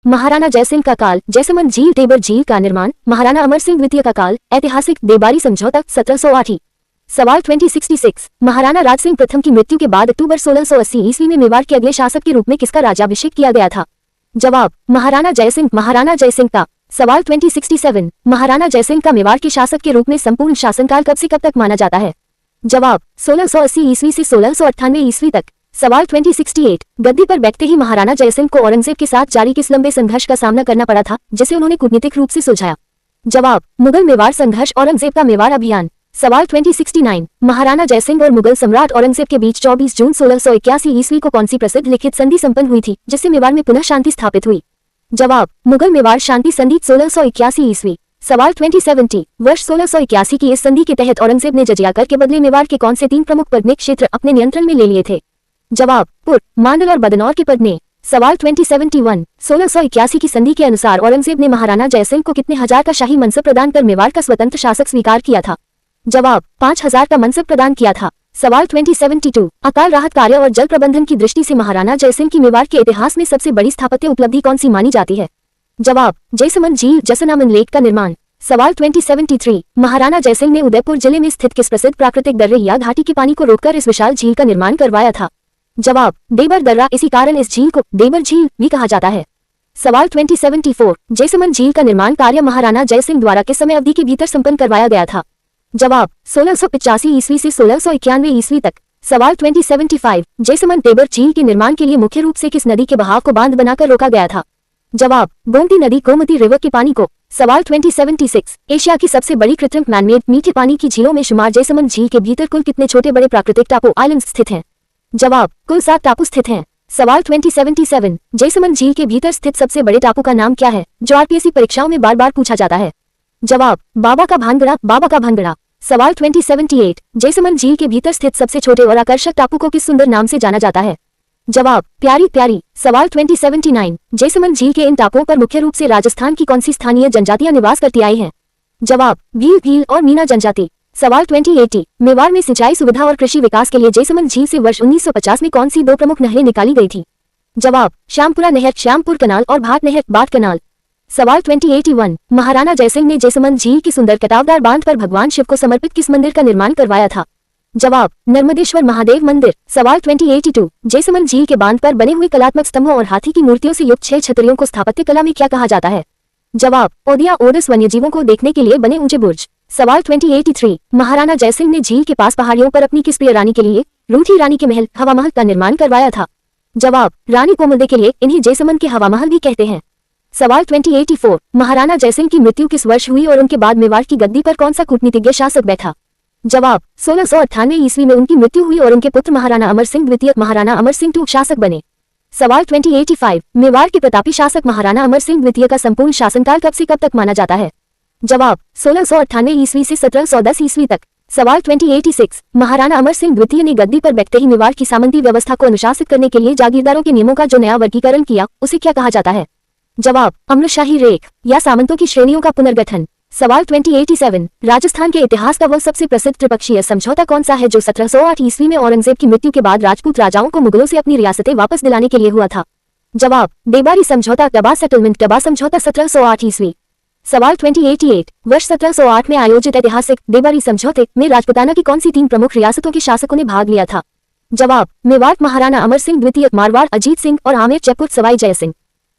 महाराणा जयसिंह का काल, जैसमंद झील देबर झील का निर्माण, महाराणा अमर सिंह द्वितीय का काल, ऐतिहासिक देबारी समझौता 1708। सवाल 2066, महाराणा राज सिंह प्रथम की मृत्यु के बाद अक्टूबर 1680 ईस्वी में मेवाड़ के अगले शासक के रूप में किसका राज्याभिषेक किया गया था? जवाब, महाराणा जयसिंह। महाराणा जयसिंह का। सवाल 2067, महाराणा जयसिंह का मेवाड़ के शासक के रूप में संपूर्ण शासनकाल कब से कब तक माना जाता है? जवाब, 1680 ईस्वी से 1698 ईस्वी तक। सवाल 2068, गद्दी पर बैठते ही महाराणा जयसिंह को औरंगजेब के साथ जारी किस लंबे संघर्ष का सामना करना पड़ा था, जिसे उन्होंने कूटनीतिक रूप से सुलझाया? जवाब, मुगल मेवाड़ संघर्ष, औरंगजेब का मेवाड़ अभियान। सवाल 2069, महाराणा जयसिंह और मुगल सम्राट औरंगजेब के बीच 24 जून 1681 ईस्वी को कौन सी प्रसिद्ध लिखित संधि संपन्न हुई थी, जिससे मेवाड़ में पुनः शांति स्थापित हुई? जवाब, मुगल मेवाड़ शांति संधि 1681 ईस्वी। सवाल 2070, वर्ष 1681 की इस संधि के तहत औरंगजेब ने जजिया कर के बदले मेवाड़ के कौन से 3 प्रमुख पदनेक क्षेत्र अपने नियंत्रण में ले लिए थे? जवाब, पुर, मांडल और बदनौर के पदने। सवाल 2071, 1681 की संधि के अनुसार औरंगजेब ने महाराणा जयसिंह को कितने हजार का शाही मनसब प्रदान कर मेवाड़ का स्वतंत्र शासक स्वीकार किया था? जवाब, 5000 का मनसब प्रदान किया था। सवाल 2072, अकाल राहत कार्य और जल प्रबंधन की दृष्टि से महाराणा जयसिंह की मेवाड़ के इतिहास में सबसे बड़ी स्थापत्य उपलब्धि कौन सी मानी जाती है? जवाब, जैसमंद झील जसनामन लेक का निर्माण। सवाल 2073, महाराणा जयसिंह ने उदयपुर जिले में स्थित किस प्रसिद्ध प्राकृतिक दर्रे या घाटी के पानी को रोककर इस विशाल झील का निर्माण करवाया था? जवाब, देबर दर्रा। इसी कारण इस झील को देबर झील भी कहा जाता है। सवाल 2074, जैसमंद झील का निर्माण कार्य महाराणा जयसिंह द्वारा किस समय अवधि के भीतर संपन्न करवाया गया था? जवाब, 1685 ईस्वी से 1691 ईस्वी तक। सवाल 2075, जैसमंद देबर झील के निर्माण के लिए मुख्य रूप से किस नदी के बहाव को बांध बनाकर रोका गया था? जवाब, गोमती नदी गोमती रिवर के पानी को। सवाल 2076, एशिया की सबसे बड़ी कृत्रिम मैनमेड मीठे पानी की झीलों में शुमार जैसमंद झील के भीतर कुल कितने छोटे बड़े प्राकृतिक टापू आइलैंड्स स्थित हैं? जवाब, कुल 7 टापू स्थित हैं। सवाल 2077, जैसमंद झील के भीतर स्थित सबसे बड़े टापू का नाम क्या है, जो आरपीएससी परीक्षाओं में बार बार पूछा जाता है? जवाब, बाबा का भानगड़ा। बाबा का भानगड़ा। सवाल 2078, जैसमंद झील के भीतर स्थित सबसे छोटे और आकर्षक टापू को किस सुंदर नाम से जाना जाता है? जवाब, प्यारी प्यारी। सवाल 2079, जैसमंद झील के इन टापुओं पर मुख्य रूप से राजस्थान की कौन सी स्थानीय जनजातियां निवास करती आई हैं? जवाब, भील भील और मीना जनजाति। सवाल 2080, मेवाड़ में सिंचाई सुविधा और कृषि विकास के लिए जैसमंद झील से वर्ष 1950 में कौन सी 2 प्रमुख नहरें निकाली गई थी? जवाब, श्यामपुरा नहर श्यामपुर कनाल और भाट नहर भाट कनाल। सवाल 2081, महाराणा जयसिंह ने जैसमंद झील की सुंदर कटावदार बांध पर भगवान शिव को समर्पित किस मंदिर का निर्माण करवाया था? जवाब, नर्मदेश्वर महादेव मंदिर। सवाल 2082, जैसमंद झील के बांध पर बने हुए कलात्मक स्तंभों और हाथी की मूर्तियों से युक्त 6 छतरियों को स्थापत्य कला में क्या कहा जाता है? जवाब, ओदिया ओडस वन्यजीवों को देखने के लिए बने ऊंचे बुर्ज। सवाल 2083, महाराणा जयसिंह ने झील के पास पहाड़ियों पर अपनी किस प्रिय रानी के लिए रूठी रानी के महल हवा महल का निर्माण करवाया था? जवाब, रानी कोमलदे के लिए। इन्हीं जैसमंद के हवा महल भी कहते हैं। सवाल 2084, महाराणा जयसिंह की मृत्यु किस वर्ष हुई और उनके बाद मेवाड़ की गद्दी पर कौन सा कूटनीतिज्ञ शासक बैठा? जवाब, 1698 ईस्वी में उनकी मृत्यु हुई और उनके पुत्र महाराणा अमर सिंह द्वितीय महाराणा अमर सिंह II शासक बने। सवाल 2085, मेवाड़ के प्रतापी शासक महाराणा अमर सिंह द्वितीय का संपूर्ण शासनकाल कब से कब तक माना जाता है? जवाब, 1698 ईस्वी से 1710 ईस्वी तक। सवाल 2086, महाराणा अमर सिंह द्वितीय ने गद्दी पर बैठते ही मेवाड़ की सामंती व्यवस्था को अनुशासित करने के लिए जागीरदारों के नियमों का जो नया वर्गीकरण किया, उसे क्या कहा जाता है? जवाब, अम्रशाही रेख या सामंतों की श्रेणियों का पुनर्गठन। सवाल 2087, राजस्थान के इतिहास का वह सबसे प्रसिद्ध त्रिपक्षीय समझौता कौन सा है जो 1708 ईस्वी में औरंगजेब की मृत्यु के बाद राजपूत राजाओं को मुगलों से अपनी रियासतें वापस दिलाने के लिए हुआ था? जवाब, देबारी समझौता डबा सेटलमेंट डबा समझौता 1708 ईस्वी। सवाल 2088, वर्ष 1708 में आयोजित ऐतिहासिक देबारी समझौते में राजपुताना की कौन सी 3 प्रमुख रियासतों के शासकों ने भाग लिया था? जवाब, मेवाड़ महाराणा अमर सिंह द्वितीय, मारवाड़ अजीत सिंह और आमेर जयपुर सवाई जय सिंह।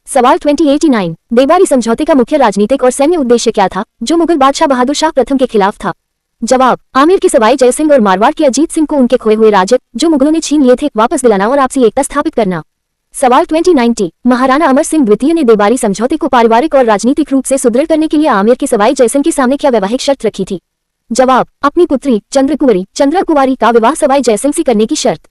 सवाल 2089, देबारी समझौते का मुख्य राजनीतिक और सैन्य उद्देश्य क्या था, जो मुगल बादशाह बहादुर शाह प्रथम के खिलाफ था? जवाब, आमेर के सवाई जय सिंह और मारवाड़ के अजीत सिंह को उनके खोए हुए राज्य जो मुगलों ने छीन लिए थे वापस दिलाना और आपसी एकता स्थापित करना। सवाल 2090, महाराणा अमर सिंह द्वितीय ने देबारी समझौते को पारिवारिक और राजनीतिक रूप से सुदृढ़ करने के लिए आमेर के सवाई जय सिंह के सामने क्या वैवाहिक शर्त रखी थी? जवाब, अपनी पुत्री चंद्रा कुंवरी का विवाह सवाई जय सिंह से करने की शर्त।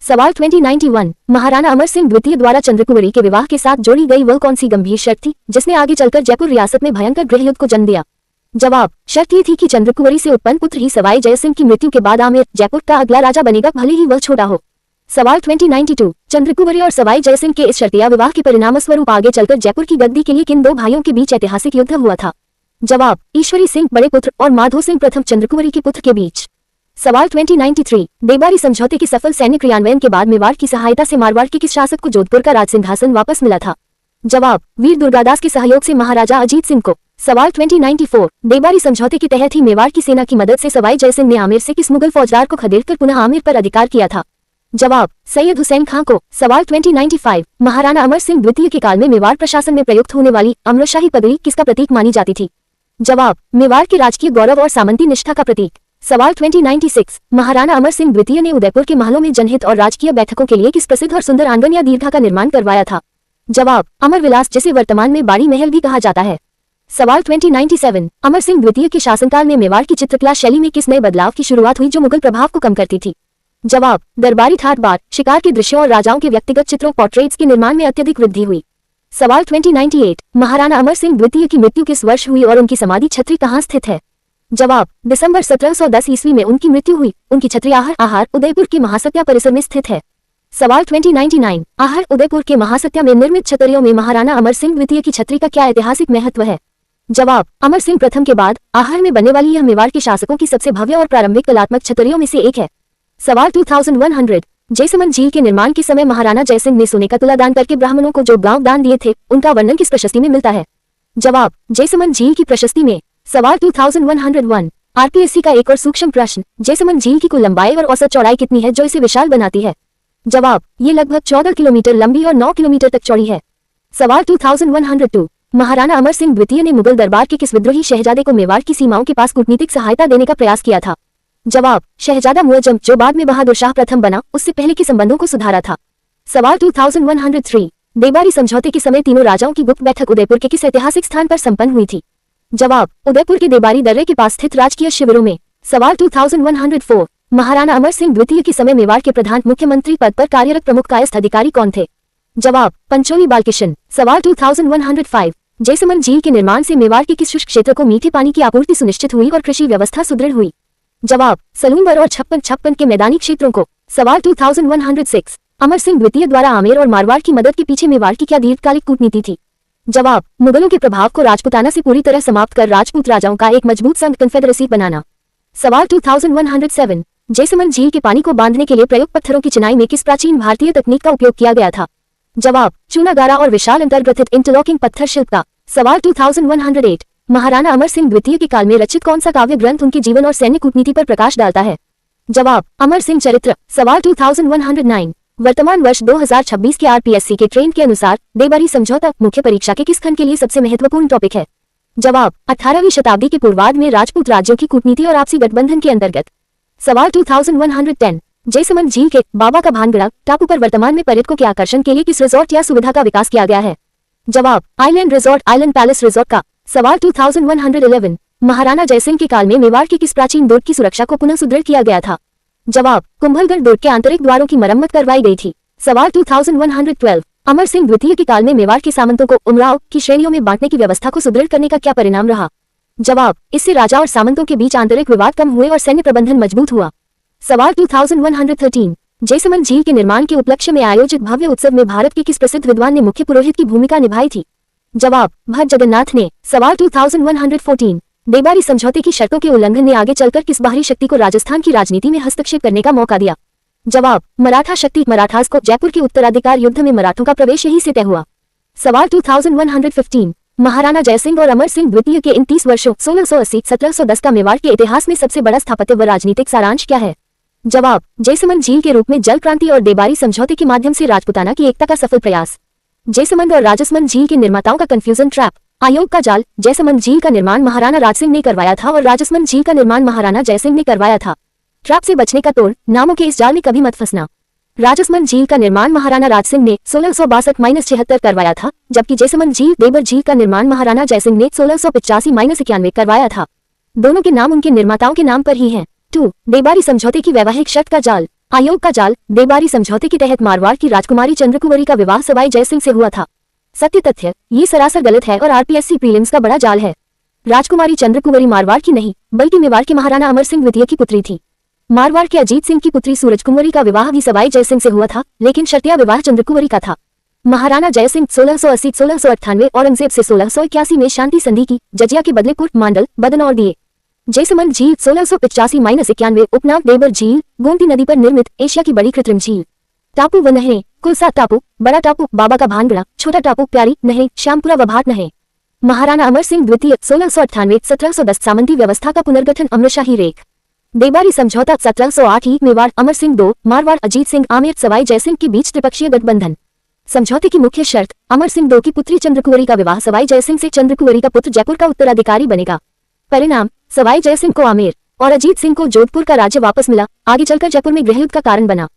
सवाल 2091, महाराणा अमर सिंह द्वितीय द्वारा चंद्रकुंवरी के विवाह के साथ जोड़ी गई वह कौन सी गंभीर शर्त थी जिसने आगे चलकर जयपुर रियासत में भयंकर गृहयुद्ध को जन्म दिया? जवाब, शर्त ये थी कि चंद्रकुंवरी से उत्पन्न पुत्र ही सवाई जय सिंह की मृत्यु के बाद आमेर जयपुर का अगला राजा बनेगा, भले ही वह छोटा हो। सवाल 2092, चंद्रकुंवरी और सवाई जय सिंह के इस शर्तिया विवाह के परिणामस्वरूप आगे चलकर जयपुर की गद्दी के लिए किन 2 भाइयों के बीच ऐतिहासिक युद्ध हुआ था? जवाब, ईश्वरी सिंह बड़े पुत्र और माधो सिंह प्रथम चंद्रकुंवरी के पुत्र के बीच। सवाल 2093, देबारी समझौते के सफल सैन्य क्रियान्वयन के बाद मेवाड़ की सहायता से मारवाड़ के किस शासक को जोधपुर का राज सिंहासन वापस मिला था? जवाब, वीर दुर्गादास के सहयोग से महाराजा अजीत सिंह को। सवाल 2094, देबारी समझौते के तहत ही मेवाड़ की सेना की मदद से सवाई जयसिंह ने आमेर से किस मुगल फौजदार को खदेड़कर पुनः आमेर पर अधिकार किया था? जवाब, सैयद हुसैन खां को। सवाल 2095, महाराणा अमर सिंह द्वितीय के काल में मेवाड़ प्रशासन में प्रयुक्त होने वाली अमरशाही पदवी किसका प्रतीक मानी जाती थी? जवाब, मेवाड़ के राजकीय गौरव और सामंती निष्ठा का प्रतीक। सवाल 2096, महाराणा अमर सिंह द्वितीय ने उदयपुर के महलों में जनहित और राजकीय बैठकों के लिए किस प्रसिद्ध और सुंदर आंगन या दीर्घा का निर्माण करवाया था? जवाब, अमर विलास, जिसे वर्तमान में बाड़ी महल भी कहा जाता है। सवाल 2097, अमर सिंह द्वितीय के शासनकाल में मेवाड़ की चित्रकला शैली में किस नए बदलाव की शुरुआत हुई जो मुगल प्रभाव को कम करती थी? जवाब, दरबारी ठाट बाट, शिकार के दृश्यों और राजाओं के व्यक्तिगत चित्रों पोर्ट्रेट्स के निर्माण में अत्यधिक वृद्धि हुई। सवाल 2098, महाराणा अमर सिंह द्वितीय की मृत्यु किस वर्ष हुई और उनकी समाधि छत्री कहाँ स्थित है? जवाब, दिसंबर 1710 ईस्वी में उनकी मृत्यु हुई। उनकी छत्री आहर उदयपुर के महासत्या परिसर में स्थित है। सवाल 2099, आहर उदयपुर के महासत्या में निर्मित छतरियों में महाराणा अमर सिंह द्वितीय की छतरी का क्या ऐतिहासिक महत्व है? जवाब, अमर सिंह प्रथम के बाद आहर में बनने वाली यह मेवाड़ के शासकों की सबसे भव्य और प्रारंभिक कलात्मक छतरियों में से एक है। सवाल 2100, जयसमंद झील के निर्माण के समय महाराणा जयसिंह ने सोने का तुला दान करके ब्राह्मणों को जो गांव दान दिए थे उनका वर्णन किस प्रशस्ति में मिलता है? जवाब, जयसमंद झील की प्रशस्ति में। सवाल 2101, आरपीएससी का एक और सूक्ष्म प्रश्न, जयसमंद झील की कुल लंबाई और औसत चौड़ाई कितनी है जो इसे विशाल बनाती है? जवाब, ये लगभग 14 किलोमीटर लंबी और 9 किलोमीटर तक चौड़ी है। सवाल 2102, महाराणा अमर सिंह द्वितीय ने मुगल दरबार के किस विद्रोही शहजादे को मेवाड़ की सीमाओं के पास कूटनीतिक सहायता देने का प्रयास किया था? जवाब, शहजादा मुअज्जम, जो बाद में बहादुर शाह प्रथम बना, उससे पहले के संबंधों को सुधारा था। सवाल 2103, देबारी समझौते के समय तीनों राजाओं की गुप्त बैठक उदयपुर के किस ऐतिहासिक स्थान पर संपन्न हुई थी? जवाब, उदयपुर के देबारी दर्रे के पास स्थित राजकीय शिविरों में। सवाल 2104, महाराणा अमर सिंह द्वितीय के समय मेवाड़ के प्रधान मुख्यमंत्री पद पर कार्यरत प्रमुख कायस्थ अधिकारी कौन थे? जवाब, पंचोली बालकिशन। सवाल 2105, जयसमंद झील के निर्माण से मेवाड़ के किस शुष्क क्षेत्र को मीठे पानी की आपूर्ति सुनिश्चित हुई और कृषि व्यवस्था सुदृढ़ हुई? जवाब, सलूम्बर और छप्पन के मैदानी क्षेत्रों को। सवाल 2106, अमर सिंह द्वितीय द्वारा आमेर और मारवाड़ की मदद के पीछे मेवाड़ की क्या दीर्घकालिक कूटनीति थी? जवाब, मुगलों के प्रभाव को राजपुताना से पूरी तरह समाप्त कर राजपूत राजाओं का एक मजबूत संघ कन्फेडरेसी बनाना। सवाल 2107, जयसमंद झील के पानी को बांधने के लिए प्रयुक्त पत्थरों की चिनाई में किस प्राचीन भारतीय तकनीक का उपयोग किया गया था? जवाब, चूनागारा और विशाल अंतर्ग्रथित इंटरलॉकिंग पत्थर शिल्प का। सवाल 2108, महाराणा अमर सिंह द्वितीय के काल में रचित कौन सा काव्य ग्रंथ उनके जीवन और सैन्य कूटनीति पर प्रकाश डालता है? जवाब, अमर सिंह चरित्र। सवाल 2109, वर्तमान वर्ष 2026 के आरपीएससी के ट्रेंड के अनुसार देबारी समझौता मुख्य परीक्षा के किस खंड के लिए सबसे महत्वपूर्ण टॉपिक है? जवाब, 18वीं शताब्दी के पूर्वार्ध में राजपूत राज्यों की कूटनीति और आपसी गठबंधन के अंतर्गत। सवाल 2110, जयसमंद झील के बाबा का भानगड़ा टापू पर वर्तमान में पर्यटकों के आकर्षण के लिए किस रिजॉर्ट या सुविधा का विकास किया गया है? जवाब, island resort, island palace resort का। सवाल 2111, महाराणा जयसिंह के काल में मेवाड़ के किस प्राचीन दुर्ग की सुरक्षा को पुनः सुदृढ़ किया गया था? जवाब, कुंभलगढ़ दुर्ग के आंतरिक द्वारों की मरम्मत करवाई गई थी। सवाल 2112, अमर सिंह द्वितीय के काल में मेवाड़ के सामंतों को उमराव की श्रेणियों में बांटने की व्यवस्था को सुदृढ़ करने का क्या परिणाम रहा? जवाब, इससे राजा और सामंतों के बीच आंतरिक विवाद कम हुए और सैन्य प्रबंधन मजबूत हुआ। सवाल 2113, जयसमंद झील के निर्माण के उपलक्ष्य में आयोजित भव्य उत्सव में भारत के किस प्रसिद्ध विद्वान ने मुख्य पुरोहित की भूमिका निभाई थी? जवाब, भट्ट जगन्नाथ ने। सवाल 2114, देबारी समझौते की शर्तों के उल्लंघन ने आगे चलकर किस बाहरी शक्ति को राजस्थान की राजनीति में हस्तक्षेप करने का मौका दिया? जवाब, मराठा शक्ति। मराठास को जयपुर के उत्तराधिकार युद्ध में मराठों का प्रवेश यहीं से तय हुआ। सवाल 2115, महाराणा जयसिंह और अमर सिंह द्वितीय के इन 30 वर्षों 1680-1710 का मेवाड़ के इतिहास में सबसे बड़ा स्थापत्य व राजनीतिक सारांश क्या है? जवाब, जयसमंद झील के रूप में जल क्रांति और देबारी समझौते के माध्यम से राजपुताना की एकता का सफल प्रयास। जयसमंद और राजसमंद झील के निर्माताओं का कंफ्यूजन ट्रैप। आयोग का जाल, जयसमंद झील का निर्माण महाराणा राजसिंह ने करवाया था और राजसमंद झील का निर्माण महाराणा जयसिंह ने करवाया था। ट्रैप से बचने का तोड़, नामों के इस जाल में कभी मत फंसना। राजसमंद झील का निर्माण महाराणा राजसिंह ने 1662-76 करवाया था, जबकि जयसमंद झील देबर झील का निर्माण महाराणा जयसिंह ने 1685-91 करवाया था। दोनों के नाम उनके निर्माताओं के नाम पर ही हैं। 2. देबारी समझौते की वैवाहिक शर्त का जाल। आयोग का जाल, देबारी समझौते के तहत मारवाड़ की राजकुमारी चंद्रकुंवरी का विवाह सवाई जयसिंह से हुआ था। सत्य तथ्य, ये सरासर गलत है और आरपीएससी प्रीलिम्स का बड़ा जाल है। राजकुमारी चंद्रकुंवरी मारवाड़ की नहीं, बल्कि मेवाड़ के महाराणा अमर सिंह द्वितीय की पुत्री थी। मारवाड़ के अजीत सिंह की पुत्री सूरजकुंवरी का विवाह भी सवाई जयसिंह से हुआ था, लेकिन शर्तिया विवाह चंद्रकुंवरी का था। महाराणा जयसिंह 1680-1698 औरंगजेब से 1681 में शांति संधि की, जजिया के बदले कुर्ट मांडल बदनौर दिए। जयसमंद झील 1685-91 उपनाम देबर झील, गोमती नदी पर निर्मित एशिया की बड़ी कृत्रिम झील। टापू व नहरें, कुल 7 टापू, बड़ा टापू बाबा का भानगढ़ा, छोटा टापू प्यारी नहरें, श्यामपुरा व भाट नहरें। महाराणा अमर सिंह द्वितीय 1698-1710 सामंती व्यवस्था का पुनर्गठन अमरशाही रेख। देबारी समझौता 1708 ही मेवाड़ अमर सिंह 2 मारवाड़ अजीत सिंह आमेर सवाई जयसिंह के बीच त्रिपक्षीय गठबंधन। समझौते की मुख्य शर्त, अमर सिंह 2 की पुत्री चंद्रकुंवरी का विवाह सवाई जयसिंह से, चंद्रकुंवरी का पुत्र जयपुर का उत्तराधिकारी बनेगा। परिणाम, सवाई जयसिंह को आमेर और अजीत सिंह को जोधपुर का राज्य वापस मिला, आगे चलकर जयपुर में गृहयुद्ध का कारण बना।